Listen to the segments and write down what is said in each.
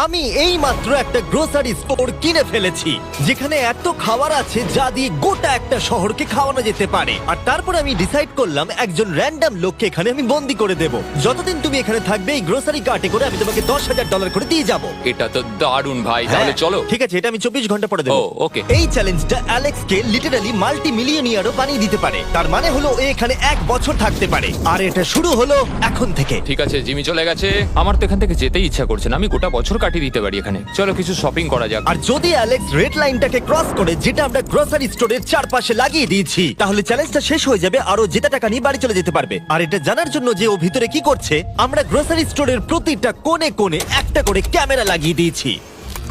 আমি এই মাত্র একটা গ্রোসারি স্টোর কিনে ফেলেছি যেখানে এত খাবার আছে যা দিয়ে গোটা একটা শহরকে খাওয়ানো যেতে পারে। আর তারপর আমি ডিসাইড করলাম একজন র্যান্ডম লোককে এখানে আমি বন্দি করে দেব। যতদিন তুমি এখানে থাকবে এই গ্রোসারি কার্টে করে আমি তোমাকে $10,000 করে দিয়ে যাবো। এটা তো দারুণ ভাই, তাহলে চলো। ঠিক আছে, এটা আমি 24 ঘন্টা পরে দেবো। ও, okay. এই চ্যালেঞ্জটা অ্যালেক্সকে লিটারালি মাল্টি মিলিয়নিয়ারও বানিয়ে দিতে পারে। তার মানে হলো ও এখানে 1 বছর থাকতে পারে। আর এটা শুরু হলো এখন থেকে। ঠিক আছে, জিমি চলে গেছে। আমার তো এখান থেকে যেতেই ইচ্ছা করছে না। আমি গোটা বছর কাটিয়ে দিতে পারি এখানে। চলো কিছু শপিং করা যাক। আর যদি অ্যালেক্স রেড লাইনটাকে ক্রস করে, যেটা আমরা গ্রোসারি স্টোরের চারপাশে লাগিয়ে দিয়েছি, তাহলে চ্যালেঞ্জটা শেষ হয়ে যাবে আর ও জেতা টাকা নিয়ে বাড়ি চলে যেতে পারবে। আর এটা জানার জন্য যে ও ভিতরে কি করছে, আমরা গ্রোসারি স্টোরের প্রতিটা কোণে কোণে একটা করে ক্যামেরা লাগিয়ে দিয়েছি।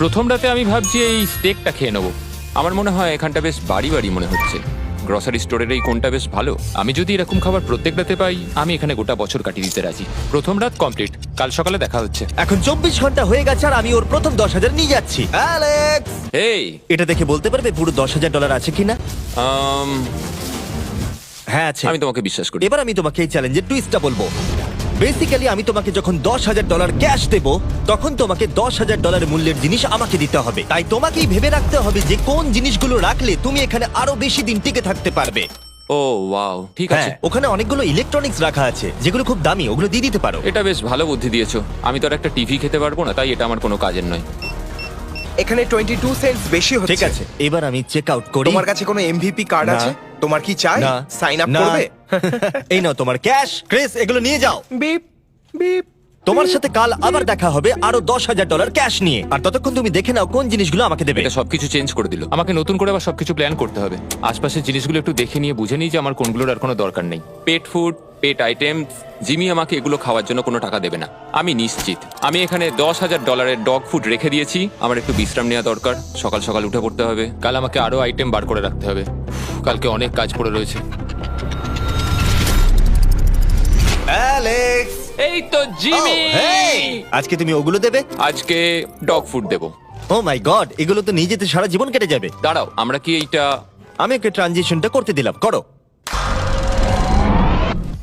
প্রথম রাতে আমি ভাবছি এই স্টেকটা খেয়ে নেবো। আমার মনে হয় এখানটা বেশ বাড়ি বাড়ি মনে হচ্ছে। গ্রসারি স্টোরের এই কোনটা বেশ ভালো। আমি যদি এরকম খাবার প্রত্যেক রাতে পাই, আমি এখানে গোটা বছর কাটিয়ে দিতে রাজি। প্রথম রাত কমপ্লিট, কাল সকালে দেখা হচ্ছে। এখন 24 ঘন্টা হয়ে গেছে আর আমি ওর প্রথম 10,000 নিয়ে যাচ্ছি। অ্যালেক্স, এই এটা দেখে বলতে পারবে পুরো $10,000 আছে কিনা? হ্যাঁ আছে। আমি তোমাকে বিশ্বাস করি। এবার আমি তোমাকে এই চ্যালেঞ্জের টুইস্টটা বলবো। বেসিক্যালি আমি তোমাকে যখন $10,000 ক্যাশ দেব, তখন তোমাকে $10,000 মূল্যের জিনিস আমাকে দিতে হবে। তাই তোমাকেই ভেবে রাখতে হবে যে কোন জিনিসগুলো রাখলে তুমি এখানে আরো বেশি দিন টিকে থাকতে পারবে। ও ওয়াও, ঠিক আছে। হ্যাঁ, ওখানে অনেকগুলো ইলেকট্রনিক্স রাখা আছে যেগুলো খুব দামি, ওগুলো দিয়ে দিতে পারো। এটা বেশ ভালো বুদ্ধি দিয়েছো। আমি তো আর একটা টিভি খেতে পারবো না, তাই এটা আমার কোনো কাজের নয়। এখানে 22 সেন্টস বেশি হচ্ছে। ঠিক আছে, এবার আমি চেক আউট করি। তোমার কাছে কোনো এমভিপি কার্ড না। আছে? তোমার কি চাই? না। সাইন আপ না। করবে? এই নাও তোমার ক্যাশ। ক্রিস, এগুলো নিয়ে যাও। Beep beep. তোমার সাথে কাল আবার দেখা হবে আরো $10,000 ক্যাশ নিয়ে। আর ততক্ষণ তুমি দেখে নাও কোন জিনিসগুলো আমাকে দেবে। এটা সবকিছু চেঞ্জ করে দিল। আমাকে নতুন করে আবার সবকিছু প্ল্যান করতে হবে। আশপাশের জিনিসগুলো একটু দেখে নিয়ে বুঝে নিই যে আমার কোনগুলোর আর কোনো দরকার নেই। পেট ফুড, পেট আইটেমস, জিমি আমাকে এগুলো খাওয়ার জন্য কোনো টাকা দেবে না, আমি নিশ্চিত। আমি এখানে $10,000 ডগ ফুড রেখে দিয়েছি। আমার একটু বিশ্রাম নেওয়া দরকার। সকাল সকাল উঠে পড়তে হবে। কাল আমাকে আরো আইটেম বার করে রাখতে হবে। কালকে অনেক কাজ পড়ে রয়েছে। অ্যালেক্স, এই তো জিমি। Oh, hey! আজকে তুমি ওগুলো দেবে? আজকে ডগ ফুড দেবো। ও মাই গড, এগুলো তো নিয়ে যেতে সারা জীবন কেটে যাবে। দাঁড়াও, আমরা কি এইটা আমি ওকে ট্রানজিশনটা করতে দিলাম, করো।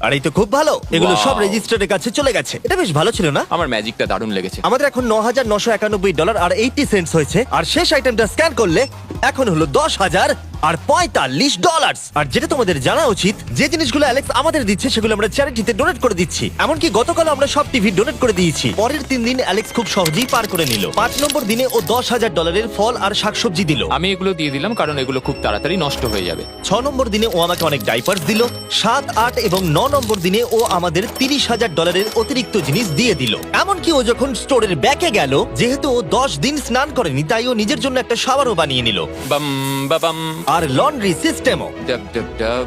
আর এই তো খুব ভালো, এগুলো Wow! সব রেজিস্টারের কাছে চলে গেছে। এটা বেশ ভালো ছিল না? আমার ম্যাজিকটা দারুণ লেগেছে। আমাদের এখন $9,991 আর 80 সেন্টস হয়েছে। আর শেষ আইটেমটা স্ক্যান করলে এখন হলো $10,045। আর যেটা তোমাদের জানা উচিত, যে জিনিসগুলো অ্যালেক্স আমাদের দিচ্ছে সেগুলো আমরা চ্যারিটিতে ডোনেট করে দিচ্ছি। এমনকি গতকাল আমরা সব টিভি ডোনেট করে দিয়েছি। পরের 3 দিন অ্যালেক্স খুব সহজেই পার করে নিল। 5 নম্বর দিনে ও $10,000 ফল আর শাকসবজি দিল। আমি এগুলো দিয়ে দিলাম কারণ এগুলো খুব তাড়াতাড়ি নষ্ট হয়ে যাবে। 6 নম্বর দিনে ও আমাকে অনেক ডাইপার্স দিল। 7, 8 এবং 9 নম্বর দিনে ও আমাদের $30,000 অতিরিক্ত জিনিস দিয়ে দিল। এমনকি ও যখন স্টোরের ব্যাকে গেল, যেহেতু ও 10 দিন স্নান করেনি, তাই ও নিজের জন্য একটা শাওয়ারও বানিয়ে নিল। বাম বাবাম। আর লন্ড্রি সিস্টেমও। ডাব ডাব ডাব।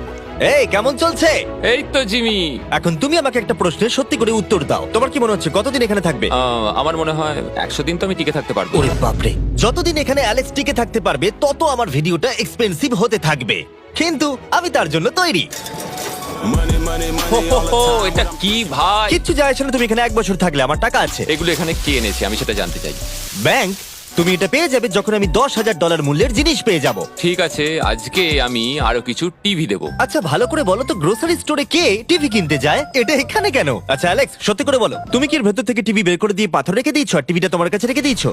এই কেমন চলছে? এই তো জিমি। এখন তুমি আমাকে একটা প্রশ্নের সত্যি করে উত্তর দাও। তোমার কি মনে হচ্ছে কতদিন এখানে থাকবে? আমার মনে হয় 100 দিন তো আমি টিকে থাকতে পারবো। ওরে বাপরে, যতদিন এখানে অ্যালেক্স টিকে থাকতে পারবে তত আমার ভিডিওটা এক্সপেন্সিভ হতে থাকবে। কিন্তু আমি তার জন্য তৈরি। হো, হো, হো, এটা কি ভাই? কিচ্ছু যায় আসে না, তুমি এখানে 1 বছর থাকলে আমার টাকা আছে। এগুলো এখানে কে এনেছে আমি সেটা জানতে চাই। ব্যাংক, তুমি এটা পেয়ে যাবে যখন আমি $10,000 মূল্যের জিনিস পেয়ে যাব। ঠিক আছে, আজকে আমি আরো কিছু টিভি দেবো। আচ্ছা ভালো করে বলো তো, গ্রোসারি স্টোরে কে টিভি কিনতে যায়? এটা এখানে কেন? আচ্ছা অ্যালেক্স, সত্যি করে বলো, তুমি কি এর ভেতর থেকে টিভি বের করে দিয়ে পাথর রেখে দিয়েছো আর টিভিটা তোমার কাছে রেখে দিয়েছো?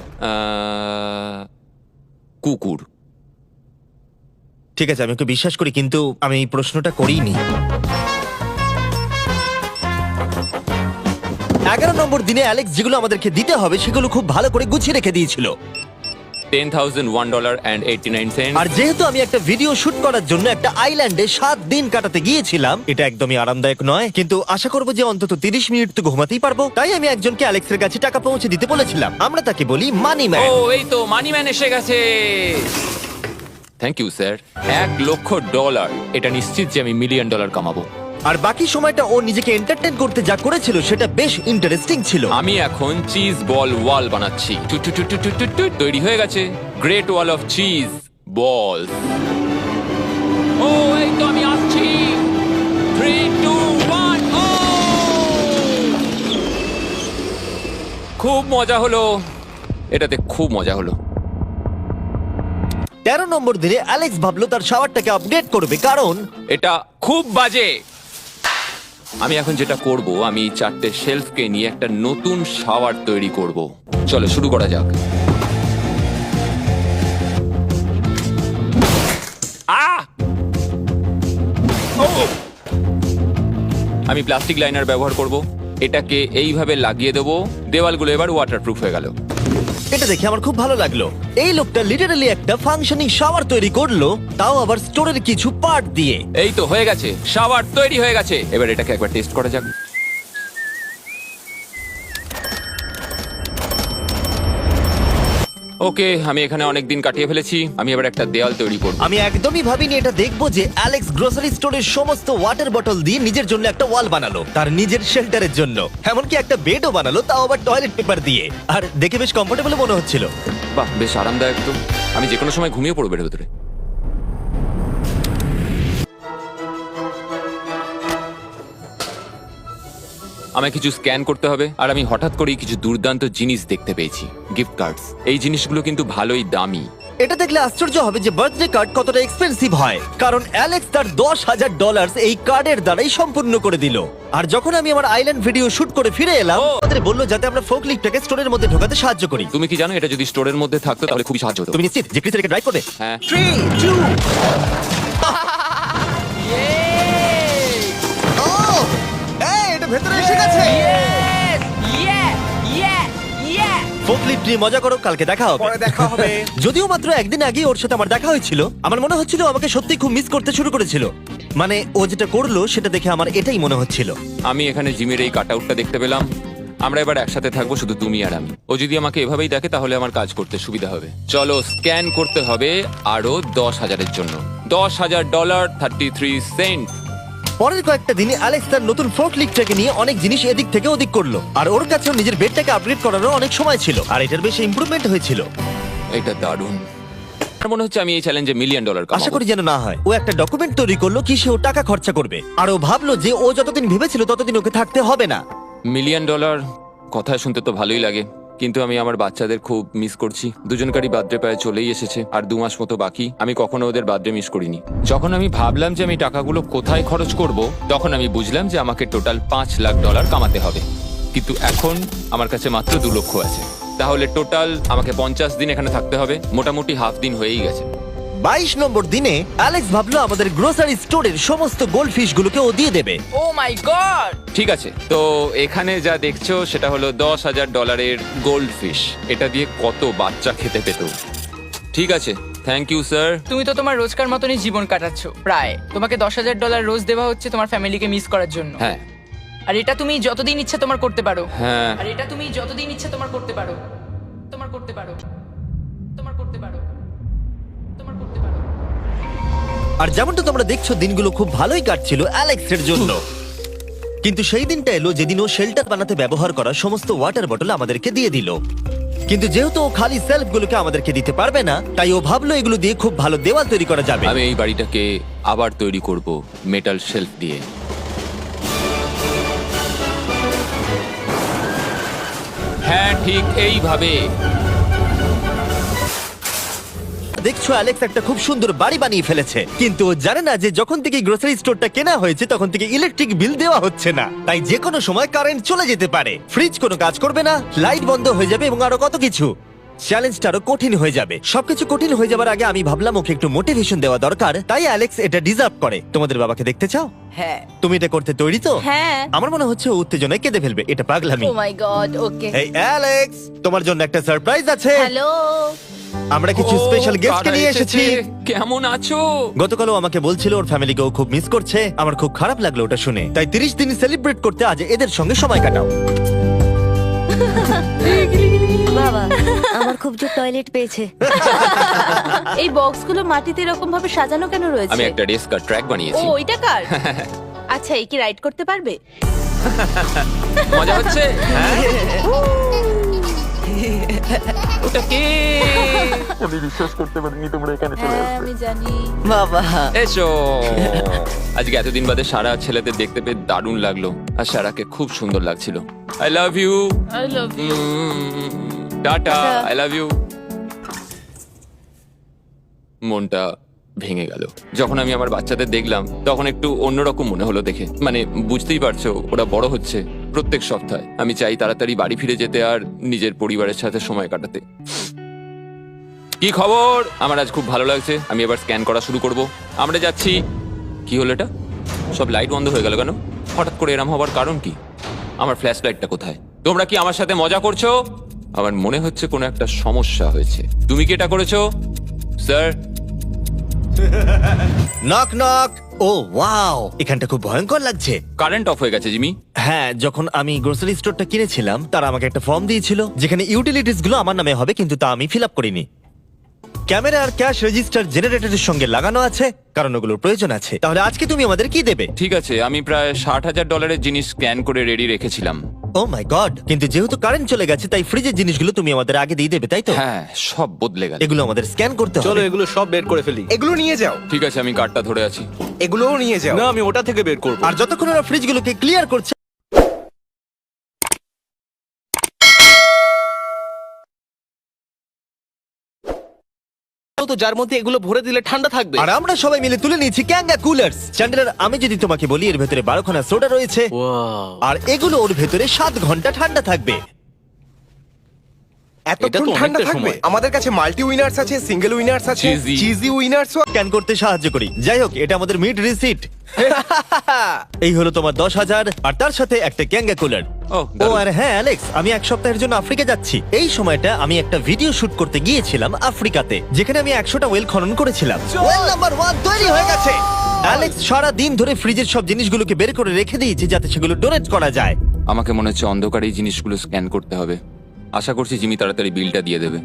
কুকুর। ঠিক আছে, আমি ওকে বিশ্বাস করি, কিন্তু আমি এই প্রশ্নটা করিনি। 11 নম্বর দিনে অ্যালেক্স যেগুলো আমাদেরকে দিতে হবে সেগুলো খুব ভালো করে গুছিয়ে রেখে দিয়েছিল। $10,001.89। আর যেহেতু আমি একটা ভিডিও শুট করার জন্য একটা আইল্যান্ডে 7 দিন কাটাতে গিয়েছিলাম, এটা একদমই আরামদায়ক নয়, কিন্তু আশা করবো যে অন্তত 30 মিনিট তো ঘুমাতেই পারবো। তাই আমি একজনকে অ্যালেক্সের কাছে টাকা পৌঁছে দিতে বলেছিলাম। আমরা তাকে বলি মানি ও, ম্যান। এই তো মানি ম্যান এসে গেছে। Thank you sir. $1,00,000। এটা নিশ্চিত যে আমি $1 মিলিয়ন কামাবো। আর বাকি সময়টা ও নিজেকে এন্টারটেইন করতে যা করেছিল সেটা বেশ ইন্টারেস্টিং ছিল। আমি এখন চিজ বল ওয়াল বানাচ্ছি। তৈরি হয়ে গেছে great wall of cheese ball. ও, এই তো আমি আসছি। 3, 2, 1। ও, খুব মজা হলো, এটাতে খুব মজা হলো। 13 নম্বর দিনে অ্যালেক্স ভাবলো তার শাওয়ারটাকে আপডেট করবে, কারণ এটা খুব বাজে। আমি এখন যেটা করব, আমি 4টে শেলফকে নিয়ে একটা নতুন শাওয়ার তৈরি করব। চলো শুরু করা যাক। আহ! আমি প্লাস্টিক লাইনার ব্যবহার করব। এটাকে এইভাবে লাগিয়ে দেবো। দেওয়ালগুলো এবার ওয়াটারপ্রুফ হয়ে গেল। এটা দেখে আমার খুব ভালো লাগলো। এই লোকটা লিটারালি একটা ফাংশনিং শাওয়ার তৈরি করলো, তাও আবার স্টোরের কিছু পার্ট দিয়ে। এই তো হয়ে গেছে, শাওয়ার তৈরি হয়ে গেছে। এবার এটাকে একবার টেস্ট করা যাক। ওকে, আমি এখানে অনেক দিন কাটিয়ে ফেলেছি। আমি এবার একটা দেওয়াল তৈরি করব। আমি একদমই ভাবিনি এটা দেখবো যে অ্যালেক্স গ্রোসারি স্টোরের সমস্ত ওয়াটার বটল দিয়ে নিজের জন্য একটা ওয়াল বানালো, তার নিজের শেল্টারের জন্য। এমনকি একটা বেডও বানালো, তাও আবার টয়লেট পেপার দিয়ে। আর দেখে বেশ কমফোর্টেবল মনে হচ্ছিল। বাহ, বেশ আরামদায়ক তো। আমি যে কোনো সময় ঘুমিয়ে পড়বো এর ভেতরে। আমায় কিছু স্ক্যান করতে হবে, আর আমি হঠাৎ করেই কিছু দুর্দান্ত জিনিস দেখতে পেয়েছি। Gift cards. এই জিনিসগুলো কিন্তু ভালোই দামি। এটা দেখলে আশ্চর্য হবে যে বার্থডে কার্ড কতটা এক্সপেন্সিভ হয়, কারণ অ্যালেক্স তার $10,000 এই কার্ডের দ্বারাই সম্পূর্ণ করে দিল। আর যখন আমি আমার আইল্যান্ড ভিডিও শুট করে ফিরে এলাম, আমাদের বললো যাতে আমরা ফোকলিফটটাকে স্টোরের মধ্যে ঢোকাতে সাহায্য করি। তুমি কি জানো, এটা যদি স্টোরের মধ্যে থাকতো তাহলে খুবই সাহায্য হতো। তুমি নিশ্চিত যে ক্রিস এটাকে ড্রাইভ করবে? হ্যাঁ। 3, 2 Oh! এই, এটা ভেতরে এসে গেছে। ফোকলিফট নিয়ে মজা করো, কালকে দেখা হবে। পরে দেখা হবে। যদিও মাত্র একদিন আগে ওর সাথে আমার দেখা হয়েছিল, আমার মনে হচ্ছিল আমাকে সত্যি খুব মিস করতে শুরু করেছিল। মানে ও যেটা করলো সেটা দেখে আমার এটাই মনে হচ্ছিল। আমি এখানে জিমের এই কাটআউটটা দেখতে পেলাম। আমরা এবার একসাথে থাকবো, শুধু তুমি আর আমি। ও যদি আমাকে এভাবেই দেখে তাহলে আমার কাজ করতে সুবিধা হবে। চলো, স্ক্যান করতে হবে আরো 10,000-এর জন্য। $10,000 33 সেন্ট। পরের কয়েকটা দিনে অ্যালেক্স তার নতুন ফোকলিফটটাকে নিয়ে অনেক জিনিস এদিক থেকে ওদিক করলো, আর ওর কাছেও নিজের বেডটাকে আপগ্রেড করারও অনেক সময় ছিল, আর এটার বেশ ইমপ্রুভমেন্ট হয়েছিল। এটা দারুণ। আমার মনে হচ্ছে আমি এই চ্যালেঞ্জে $1 মিলিয়ন আশা কামাবো। করি যেন না হয়। ও একটা ডকুমেন্ট তৈরি করলো কি সে ও টাকা খরচা করবে, আর ও ভাবলো যে ও যতদিন ভেবেছিল ততদিন ওকে থাকতে হবে না। $1 মিলিয়ন কথা শুনতে তো ভালোই লাগে, কিন্তু আমি আমার বাচ্চাদের খুব মিস করছি। দুজনকারই বার্থডে প্রায় চলেই এসেছে, আর 2 মাস মতো বাকি। আমি কখনো ওদের বার্থডে মিস করিনি। যখন আমি ভাবলাম যে আমি টাকাগুলো কোথায় খরচ করব, তখন আমি বুঝলাম যে আমাকে টোটাল $5 লাখ কামাতে হবে। কিন্তু এখন আমার কাছে মাত্র 2 লক্ষ আছে। তাহলে টোটাল আমাকে 50 দিন এখানে থাকতে হবে। মোটামুটি হাফ দিন হয়েই গেছে। 22 নম্বর দিনে অ্যালেক্স ভাবলো আমাদের গ্রোসারি স্টোরের সমস্ত গোল্ড ফিশ গুলোকে ও দিয়ে দেবে। ও মাই গড! ঠিক আছে, তো এখানে যা দেখছো সেটা হলো $10,000 গোল্ড ফিশ। এটা দিয়ে কত বাচ্চা খেতে পেত। ঠিক আছে, থ্যাংক ইউ স্যার। তুমি তো তোমার রোজকার মতনই জীবন কাটাচ্ছ প্রায়। তোমাকে $10,000 রোজ দেওয়া হচ্ছে তোমার ফ্যামিলিকে মিস করার জন্য। হ্যাঁ আর এটা তুমি যতদিন ইচ্ছা তোমার করতে পারো। হ্যাঁ। আর এটা তুমি যতদিন ইচ্ছা তোমার করতে পারো। তোমার করতে পারো। তোমার করতে পারো। তোমার করতে পারো। আর যেমনটা তোমরা দেখছো দিনগুলো খুব ভালোই কাটছিল অ্যালেক্সের জন্য, কিন্তু সেই দিনটা এলো যেদিন ও শেল্টার বানাতে ব্যবহার করা সমস্ত ওয়াটার বটল আমাদেরকে দিয়ে দিল। কিন্তু যেহেতু ও খালি সেলফগুলোকে আমাদেরকে দিতে পারবে না, তাই ও ভাবলো এগুলো দিয়ে খুব ভালো দেওয়াল তৈরি করা যাবে। আমি এই বাড়িটাকে আবার তৈরি করব মেটাল শেলফ দিয়ে। হ্যাঁ, ঠিক এইভাবে। দেখছো অ্যালেক্স একটা খুব সুন্দর বাড়ি বানিয়ে ফেলেছে, কিন্তু ও জানে না যে যখন থেকে গ্রোসারি স্টোরটা কেনা হয়েছে তখন থেকে ইলেকট্রিক বিল দেওয়া হচ্ছে না। তাই যে কোনো সময় কারেন্ট চলে যেতে পারে, ফ্রিজ কোনো কাজ করবে না, লাইট বন্ধ হয়ে যাবে এবং আরো কত কিছু। চ্যালেঞ্জটা আরো কঠিন হয়ে যাবে। সবকিছু কঠিন হয়ে যাবার আগে আমি ভাবলাম ওকে একটু মোটিভেশন দেওয়া দরকার, তাই অ্যালেক্স এটা ডিজার্ভ করে। তোমাদের বাবাকে দেখতে চাও? হ্যাঁ। তুমি এটা করতে তৈরি তো? হ্যাঁ। আমার মনে হচ্ছে ও উত্তেজনায় কেঁদে ফেলবে, এটা পাগলামি। ও মাই গড, ওকে। এই অ্যালেক্স, তোমার জন্য একটা সারপ্রাইজ আছে। হ্যালো। আমরা কিছু ও, স্পেশাল গেস্ট কারা নিয়ে এসেছি। কেমন আছো? গতকালও আমাকে বলছিল ওর ফ্যামিলিকেও খুব মিস করছে। আমার খুব খারাপ লাগলো ওটা শুনে, তাই 30 দিন সেলিব্রেট করতে আজ এদের সঙ্গে সময় কাটাও। বাবা, আমার খুব জোর টয়লেট পেয়েছে। এই বক্সগুলো মাটিতে এরকম ভাবে সাজানো কেন আমি রয়েছে? একটা রেসকার ট্র্যাক ও, বানিয়েছি। ওইটা কার? আচ্ছা, এই কি রাইড করতে পারবে? মজা হচ্ছে? হ্যাঁ? ওটা কে? হ্যাঁ, আমি জানি। বাবা। এসো। আজকে এতদিন বাদে সারা ছেলেদের দেখতে পেয়ে দারুণ লাগলো, আর সারাকে খুব সুন্দর লাগছিল। I love you. I love you. Tata. I love you. মনটা ভেঙে গেল। যখন আমি আমার বাচ্চাদের দেখলাম তখন একটু অন্যরকম মনে হলো দেখে। মানে বুঝতেই পারছো, ওরা বড় হচ্ছে প্রত্যেক সপ্তাহে। আমি চাই তাড়াতাড়ি বাড়ি ফিরে যেতে আর নিজের পরিবারের সাথে সময় কাটাতে। কি খবর? আমার আজ খুব ভালো লাগছে। আমি এবার স্ক্যান করা শুরু করব। আমরা যাচ্ছি। কি হলো এটা? সব লাইট বন্ধ হয়ে গেল কেন? হঠাৎ করে এরম হবার কারণ কি? আমার ফ্ল্যাশ লাইটটা কোথায়? তোমরা কি আমার সাথে মজা করছো? আমার মনে হচ্ছে কোনো একটা সমস্যা হয়েছে। তুমি কি এটা করেছো, sir? Knock knock. Oh wow, এখানটা খুব ভয়ঙ্কর লাগছে। কারেন্ট অফ হয়ে গেছে জিমি। হ্যাঁ, যখন আমি গ্রোসারি স্টোরটা কিনেছিলাম তারা আমাকে একটা ফর্ম দিয়েছিল যেখানে ইউটিলিটিস গুলো আমার নামে হবে, কিন্তু তা আমি ফিল আপ করিনি। ক্যামেরা আর ক্যাশ রেজিস্টার জেনারেটরের সঙ্গে লাগানো আছে, কারণ ওগুলোর প্রয়োজন আছে। তাহলে আজকে তুমি আমাদের কি দেবে? ঠিক আছে, আমি প্রায় $60,000 জিনিস স্ক্যান করে রেডি রেখেছিলাম। ও মাই গড, কিন্তু যেহেতু কারেন্ট চলে গেছে তাই ফ্রিজের জিনিসগুলো তুমি আমাদের আগে দিয়ে দেবে, তাই তো? হ্যাঁ, সব বদলে গেল। এগুলো আমাদের স্ক্যান করতে চলো হবে। এগুলো সব বের করে ফেলি। এগুলো নিয়ে যাও, ঠিক আছে, আমি কার্ডটা ধরে আছি। এগুলোও নিয়ে যাও। না, আমি ওটা থেকে বের করবো। আর যতক্ষণ ওরা ফ্রিজগুলোকে ক্লিয়ার করছে, তো যার মধ্যে এগুলো ভরে দিলে ঠান্ডা থাকবে। আর আমরা সবাই মিলে তুলে নিয়েছি ক্যাঙ্গা কুলার্স। চ্যান্ডেলার, আমি যদি তোমাকে বলি এর ভেতরে 12খানা সোডা রয়েছে, ওয়াও, আর এগুলো ওর ভেতরে 7 ঘন্টা ঠান্ডা থাকবে। এটা এতক্ষণ তো ঠান্ডা অনেকটা থাকবে? সময়। আমাদের কাছে মাল্টি উইনার্স আছে, সিঙ্গেল উইনার্স আছে, Cheesy। চিজি উইনার্সও। স্ক্যান করতে সাহায্য করি। যাই হোক, এটা আমাদের মিড রিসিট। এই হলো তোমার 10,000, আর তার সাথে একটা ক্যাঙ্গা কুলার। ও, ও দারুণ। আর হ্যাঁ অ্যালেক্স, আমি এক সপ্তাহের জন্য আফ্রিকা যাচ্ছি। এই সময়টা আমি একটা ভিডিও শুট করতে গিয়েছিলাম আফ্রিকাতে, যেখানে আমি 100টা ওয়েল খনন করেছিলাম। ওয়েল নাম্বার 1 তৈরি হয়ে গেছে। অ্যালেক্স সারা দিন ধরে ফ্রিজের সব জিনিসগুলোকে বের করে রেখে দিয়েছে যাতে সেগুলো ডোনেট করা যায়। আমাকে মনে হচ্ছে অন্ধকারে এই জিনিসগুলো স্ক্যান করতে হবে। আশা করছি জিমি তাড়াতাড়ি বিলটা দিয়ে দেবে।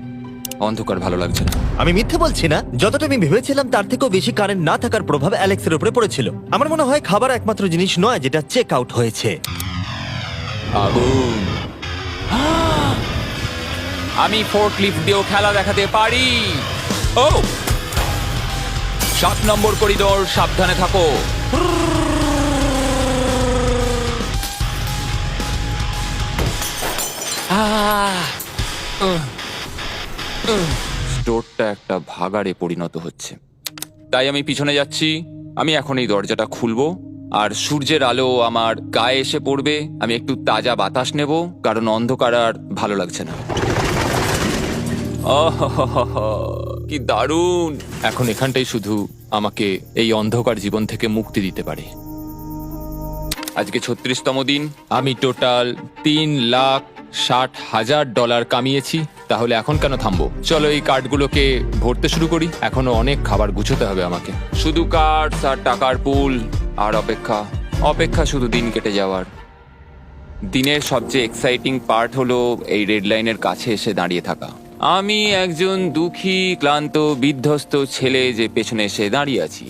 অন্ধকার ভালো লাগছে না। আমি মিথ্যে বলছি না, যতটা আমি ভেবেছিলাম তার থেকেও বেশি কারেন্ট না থাকার প্রভাব অ্যালেক্সের উপরে পড়েছিল। আমার মনে হয় খাবার একমাত্র জিনিস নয় যেটা চেক আউট হয়েছে। আগুন। আমি ফোর্কলিফট দিয়েও খেলা দেখাতে পারি। ও, 7 নম্বর করিডোর, সাবধানে থাকো। স্টোরটা একটা ভাগাড়ে পরিণত হচ্ছে, তাই আমি পিছনে যাচ্ছি। আমি এখন এই দরজাটা খুলবো আর সূর্যের আলো আমার গায়ে এসে পড়বে। আমি একটু তাজা বাতাস নেব, কারণ অন্ধকার আর ভালো লাগছে না। আহাহাহা, কি দারুণ! এখন এখানটাই শুধু আমাকে এই অন্ধকার জীবন থেকে মুক্তি দিতে পারে। আজকে 36তম দিন। আমি টোটাল $3,60,000 কামিয়েছি। তাহলে এখন কেন থামবো? চলো এই কার্ডগুলোকে ভরতে শুরু করি। এখনো অনেক খাবার গুছোতে হবে আমাকে। শুধু কার্ডস আর টাকার পুল আর অপেক্ষা, অপেক্ষা, শুধু দিন কেটে যাওয়ার। দিনের সবচেয়ে এক্সাইটিং পার্ট হলো এই রেড লাইনের কাছে এসে দাঁড়িয়ে থাকা। আমি একজন দুঃখী, ক্লান্ত, বিধ্বস্ত ছেলে যে পেছনে এসে দাঁড়িয়ে আছি।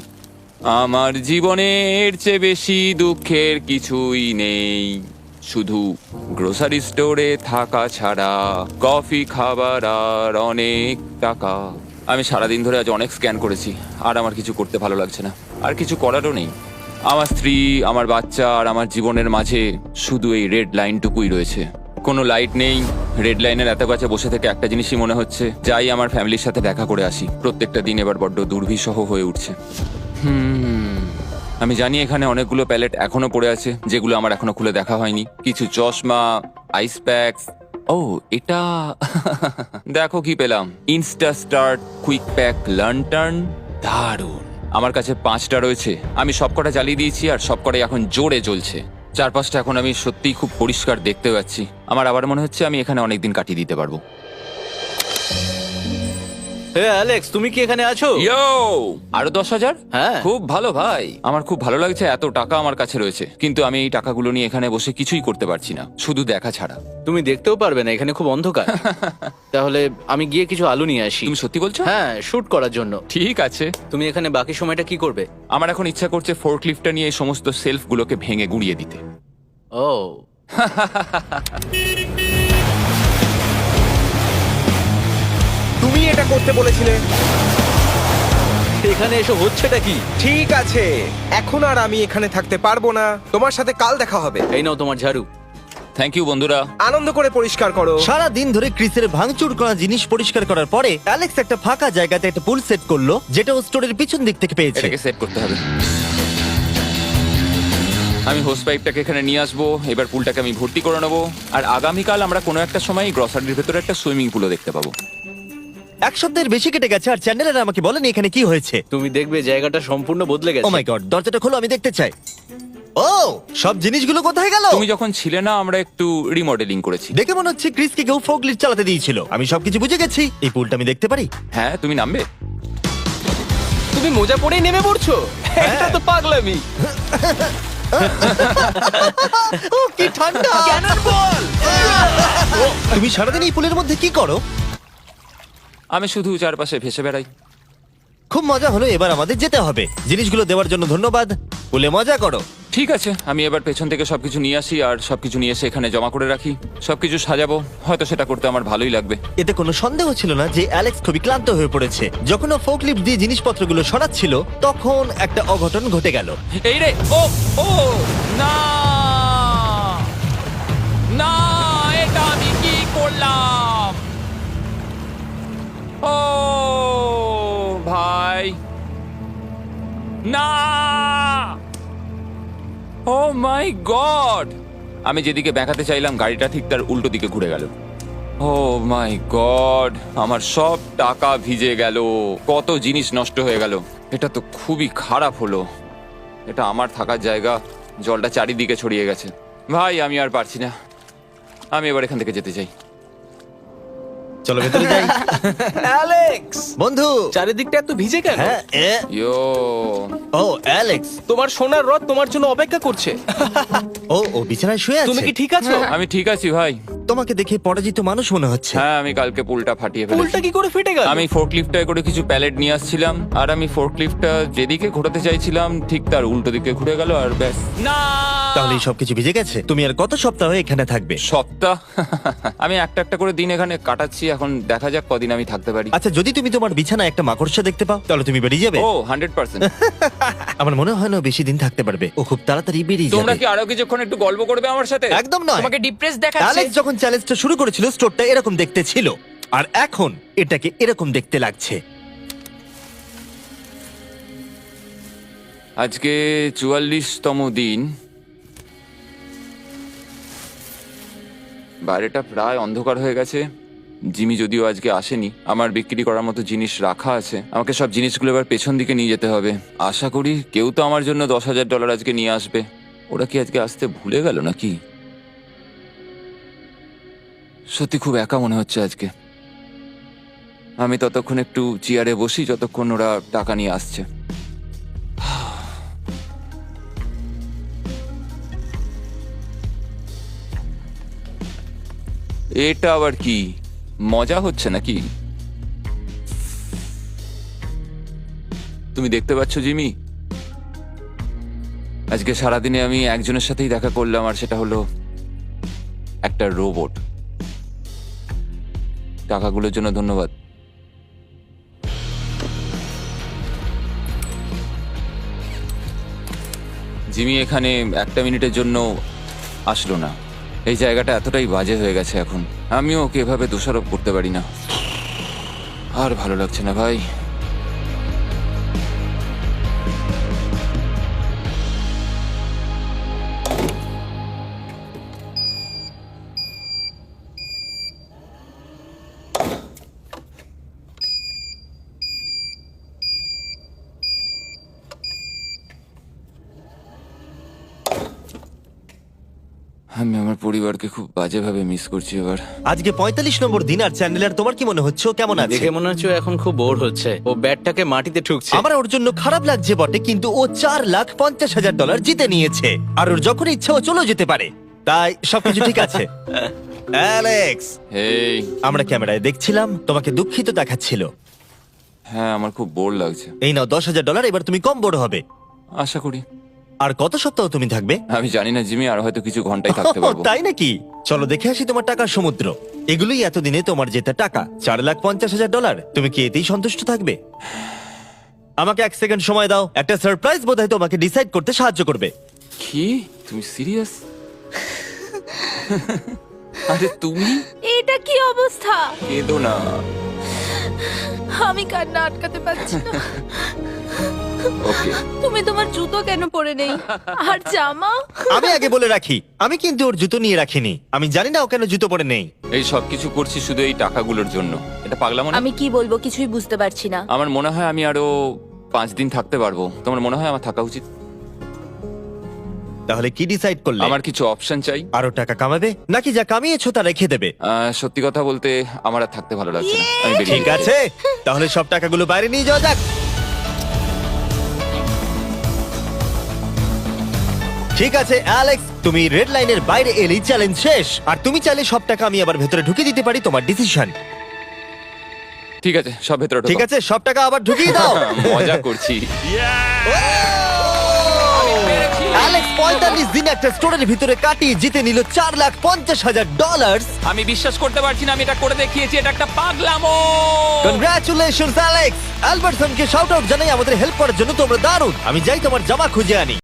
আমার জীবনে এর চেয়ে বেশি দুঃখের কিছুই নেই, শুধু গ্রোসারি স্টোরে থাকা ছাড়া, কফি খাবার আর অনেক টাকা। আমি সারাদিন ধরে আজ অনেক স্ক্যান করেছি, আর আমার কিছু করতে ভালো লাগছে না। আর কিছু করারও নেই। আমার স্ত্রী, আমার বাচ্চা আর আমার জীবনের মাঝে শুধু এই রেড লাইনটুকুই রয়েছে। কোনো লাইট নেই। রেড লাইনের এত কাছে বসে থেকে একটা জিনিসই মনে হচ্ছে, যাই আমার ফ্যামিলির সাথে দেখা করে আসি। প্রত্যেকটা দিন এবার বড্ড দুর্বিষহ হয়ে উঠছে। আমি জানি এখানে অনেকগুলো প্যালেট এখনো পড়ে আছে যেগুলো আমার এখনো খুলে দেখা হয়নি। কিছু চশমা, আইস প্যাকস। ও, এটা দেখো কি পেলাম, ইনস্টা স্টার্ট কুইক প্যাক লান্টার্ন। দারুণ। আমার কাছে 5টা রয়েছে। আমি সবকটা জ্বালিয়ে দিয়েছি আর সবকটাই এখন জোরে জ্বলছে। চারপাশটা এখন আমি সত্যিই খুব পরিষ্কার দেখতে পাচ্ছি। আমার আবার মনে হচ্ছে আমি এখানে অনেকদিন কাটিয়ে দিতে পারবো। হে অ্যালেক্স, তুমি কি এখানে আছো? ইয়ো, আরো 10,000? হ্যাঁ। খুব ভালো ভাই, আমার খুব ভালো লাগছে। এত টাকা আমার কাছে রয়েছে, কিন্তু আমি এই টাকাগুলো নিয়ে এখানে বসে কিছুই করতে পারছি না, শুধু দেখা ছাড়া। তুমি দেখতেও পারবে না, এখানে খুব অন্ধকার। তাহলে আমি গিয়ে কিছু আলু নিয়ে আসি। তুমি সত্যি বলছো? হ্যাঁ, শুট করার জন্য। ঠিক আছে। তুমি এখানে বাকি সময়টা কি করবে? আমার এখন ইচ্ছা করছে ফোর্কলিফটটা নিয়ে এই সমস্ত সেলফগুলোকে ভেঙে গুঁড়িয়ে দিতে। ও, তুমি এটা করতে বলেছিলে। এখানে এসে হচ্ছেটা কি? ঠিক আছে, এখন আর আমি এখানে থাকতে পারবো না। তোমার সাথে কাল দেখা হবে। এই নাও তোমার ঝাড়ু। থ্যাংক ইউ বন্ধুরা। আনন্দ করে পরিষ্কার করো। সারা দিন ধরে ক্রিসের ভাঙচুর করা জিনিস পরিষ্কার করার পরে অ্যালেক্স একটা ফাঁকা জায়গাতে একটা পুল সেট করলো, যেটা ও স্টোরের পিছন দিক থেকে পেয়েছে। এটাকে সেট করতে হবে। আমি হোস পাইপটাকে এখানে নিয়ে আসবো, এবার পুলটাকে আমি ভর্তি করে নেবো, আর আগামীকাল আমরা কোনো একটা সময় গ্রসারির ভেতরে একটা সুইমিং পুলও দেখতে পাবো। এক সপ্তাহের বেশি কেটে গেছে আর চ্যানেলের আমাকে বলেনি এখানে কি হয়েছে। তুমি দেখবে জায়গাটা সম্পূর্ণ বদলে ও গেছে। মাই গড, দরজাটা খোলো, আমি দেখতে চাই। ও, সব জিনিসগুলো কোথায় গেল? তুমি যখন ছিলে না, আমরা একটু রিমডেলিং করেছি। দেখে মনে হচ্ছে ক্রিসকে কেউ ফোকলিফট চালাতে দিয়েছিল। আমি সবকিছু বুঝে গেছি। এই পুলটা আমি দেখতে পারি? হ্যাঁ, তুমি নামবে? তুমি মোজা পরেই নেমে পড়ছো? এটা তো পাগলামি। ও, কি ঠান্ডা! তুমি সারাদিন এই পুলের মধ্যে কি করো? আমি শুধু চারপাশে ভেসে বেড়াই। খুব মজা হলো, এবার আমাদের যেতে হবে। জিনিসগুলো দেওয়ার জন্য ধন্যবাদ। পুলে মজা করো। ঠিক আছে, আমি এবার পেছন থেকে সবকিছু নিয়ে আসি আর সবকিছু নিয়ে এসে এখানে জমা করে রাখি। সবকিছু সাজাবো, হয়তো সেটা করতে আমার ভালোই লাগবে। এতে কোনো সন্দেহ ছিল না যে অ্যালেক্স খুবই ক্লান্ত হয়ে পড়েছে। যখন ও ফোকলিফট দিয়ে জিনিসপত্রগুলো সরাচ্ছিল, তখন একটা অঘটন ঘটে গেল। এই রে, ও ও না না, এটা আমি কি করলাম? ও ভাই, না! ও মাই গড! আমি যেদিকে ব্যাকাতে চাইলাম গাড়িটা ঠিক তার উল্টো দিকে ঘুরে গেল। ও মাই গড, আমার সব টাকা ভিজে গেল, কত জিনিস নষ্ট হয়ে গেল। এটা তো খুবই খারাপ হলো। এটা আমার থাকার জায়গা, জলটা চারিদিকে ছড়িয়ে গেছে। ভাই, আমি আর পারছি না, আমি এবার এখান থেকে যেতে চাই। চলো ভেতরে যাই। অ্যালেক্স, বন্ধু। চারিদিকটা এত ভিজে কেন? হ্যাঁ, ইয়ো, ও অ্যালেক্স। তোমার সোনার রথ তোমার জন্য অপেক্ষা করছে। ও বিছানায় শুয়ে আছে। তুমি কি ঠিক আছো? আমি ঠিক আছি ভাই। তোমাকে দেখে পরাজিত মানুষ মনে হচ্ছে। হ্যাঁ, আমি কালকে পুলটা ফাটিয়ে পুলটা ফেলেছি। কি করে ফেটে গেল? আমি ফোর্কলিফটটায় করে কিছু প্যালেট নিয়ে আসছিলাম, আর আমি ফোর্কলিফটটা যেদিকে ঘোরাতে চাইছিলাম ঠিক তার উল্টো দিকে ঘুরে গেল, আর ব্যাস। না! তাহলে এই সবকিছু ভিজে গেছে। তুমি আর কত সপ্তাহ এখানে থাকবে? সপ্তাহ? আমি একটা একটা করে দিন এখানে কাটাচ্ছি, এখন দেখা যাক কদিন আমি থাকতে পারি। আচ্ছা, যদি তুমি তোমার বিছানায় একটা মাকড়সা দেখতে পাও, তাহলে তুমি বেরিয়ে যাবে? ও 100%। আমার মনে হয় না ও বেশি দিন থাকতে পারবে। ও খুব তাড়াতাড়ি বেরিয়ে তোমরা যাবে। কি আরো কিছুক্ষণ একটু গল্প করবে আমার সাথে? একদম নয়। তোমাকে ডিপ্রেস দেখাচ্ছে। অ্যালেক্স যখন চ্যালেঞ্জটা শুরু করেছিল, স্টোরটা এরকম দেখতে ছিল, আর এখন এটাকে এরকম দেখতে লাগছে। আজকে 44তম দিন। বাইরেটা প্রায় অন্ধকার হয়ে গেছে। জিমি যদিও আজকে আসেনি, আমার বিক্রি করার মতো জিনিস রাখা আছে। আমাকে সব জিনিসগুলো এবার পেছন দিকে নিয়ে যেতে হবে। আশা করি কেউ তো আমার জন্য $10,000 আজকে নিয়ে আসবে। ওরা কি আজকে আসতে ভুলে গেল নাকি? সত্যি খুব একা মনে হচ্ছে আজকে। আমি ততক্ষণ একটু চেয়ারে বসি যতক্ষণ ওরা টাকা নিয়ে আসছে। এটা আবার কি মজা হচ্ছে নাকি? তুমি দেখতে পাচ্ছ জিমি, আজকে সারাদিনে আমি একজনের সাথেই দেখা করলাম, আর সেটা হলো একটা রোবট। টাকাগুলোর জন্য ধন্যবাদ। জিমি এখানে একটা মিনিটের জন্য আসলো না। এই জায়গাটা এতটাই বাজে হয়ে গেছে এখন, আমিও ওকে এভাবে দোষারোপ করতে পারি না। আর ভালো লাগছে না ভাই। আমি আমার পরিবারকে খুব বাজেভাবে মিস করছি এবার। আজকে 45 নম্বর দিন, আর চ্যান্ডেলার তোমার কি মনে হচ্ছে ও কেমন আছে? দেখে মনে হচ্ছে ও এখন খুব বোর হচ্ছে। ও ব্যাটটাকে মাটিতে ঠুকছে। আমার ওর জন্য খারাপ লাগছে বটে, কিন্তু ও $4,50,000 জিতে নিয়েছে, আর ওর যখন ইচ্ছা ও চলে যেতে পারে। তাই সবকিছু ঠিক আছে। অ্যালেক্স, এই, আমরা ক্যামেরায় দেখছিলাম, তোমাকে দুঃখিত দেখাচ্ছিল। হ্যাঁ, আমার খুব বোর লাগছে। এই নাও $10,000, এবার তুমি কম বড় হবে। আশা করি। আর কত সপ্তাহ তুমি থাকবে? আমি জানি না জিমি, আর হয়তো কিছু ঘন্টাই থাকতে পারবো। তাই নাকি? চলো দেখে আসি তোমার টাকার সমুদ্র। এগুলোই এতদিনে তোমার জেতা টাকা, $4,50,000। তুমি কি এতেই সন্তুষ্ট থাকবে? আমাকে 1 সেকেন্ড সময় দাও। একটা সারপ্রাইজ বোধহয় তোমাকে ডিসাইড করতে সাহায্য করবে। কি? তুমি সিরিয়াস? আরে তুমি এটা কি অবস্থা? কেঁদো না। আমি কান্না আটকাতে পারছি না। ওকে, তুমি তোমার জুতো কেন পরে নেই? আর জামা? আমি আগে বলে রাখি, আমি কিন্তু ওর জুতো নিয়ে রাখিনি। আমি জানি না ও কেন জুতো পরে নেই। এই সব কিছু করছি শুধু এই টাকাগুলোর জন্য। এটা পাগলামো না? আমি কি বলবো কিছুই বুঝতে পারছি না। আমার মনে হয় আমি আরো 5 দিন থাকতে পারবো। তোমার মনে হয় আমার থাকা উচিত? তাহলে কি ডিসাইড করলে? আমার কিছু অপশন চাই। আরো টাকা কামাবে নাকি যা কামিয়েছো তা রেখে দেবে? সত্যি কথা বলতে আমার আর থাকতে ভালো লাগছে না, আমি বেরিয়ে ঠিক আছে, তাহলে সব টাকাগুলো বাইরে নিয়ে যাওয়া যাক। ঠিক আছে অ্যালেক্স, তুমি রেড লাইনের বাইরে এলেই চ্যালেঞ্জ শেষ। আর তুমি চাইলে সব টাকা আমি আবার ভেতরে ঢুকে দিতে পারি, তোমার ডিসিশন। ঠিক আছে, সব ভেতরে ঢোকো। ঠিক আছে, সব টাকা আবার ঢুকিয়ে দাও। মজা করছি। অ্যালেক্স 45 দিন একটা স্টোরের ভিতরে কাটিয়ে জিতে নিল $4,50,000। আমি বিশ্বাস করতে পারছি না আমি এটা করে দেখিয়েছি। এটা একটা পাগলামো। Congratulations Alex. অ্যালবার্টসনকে শাউট আউট জানাই আমাদের হেল্প করার জন্য, তোমরা দারুণ। আমি যাই তোমার জামা খুঁজে আনি।